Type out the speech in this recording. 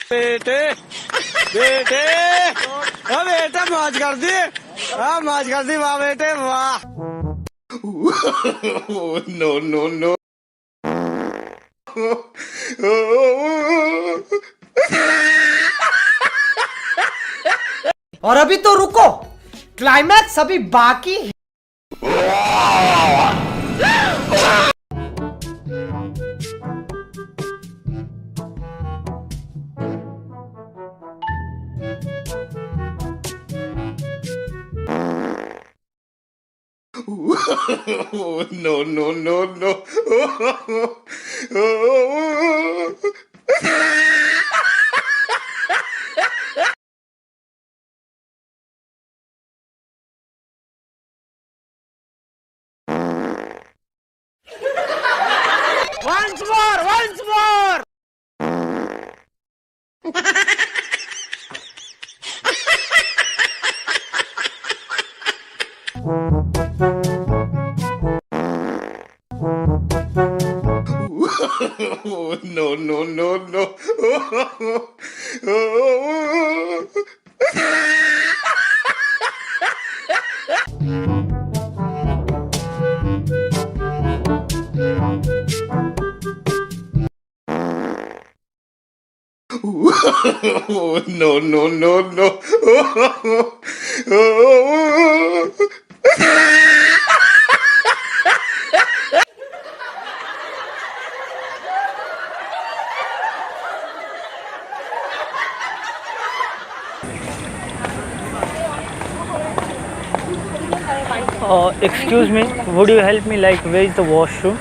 बेटे बेटे हाँ बेटा मौज कर दी। हाँ मौज कर दी वाह बेटे वाह। No no no. और अभी तो रुको, क्लाइमैक्स अभी बाकी है। No no no no. Once more, once more. No no no no. No no no no. Excuse me, would you help me, like, where is the washroom?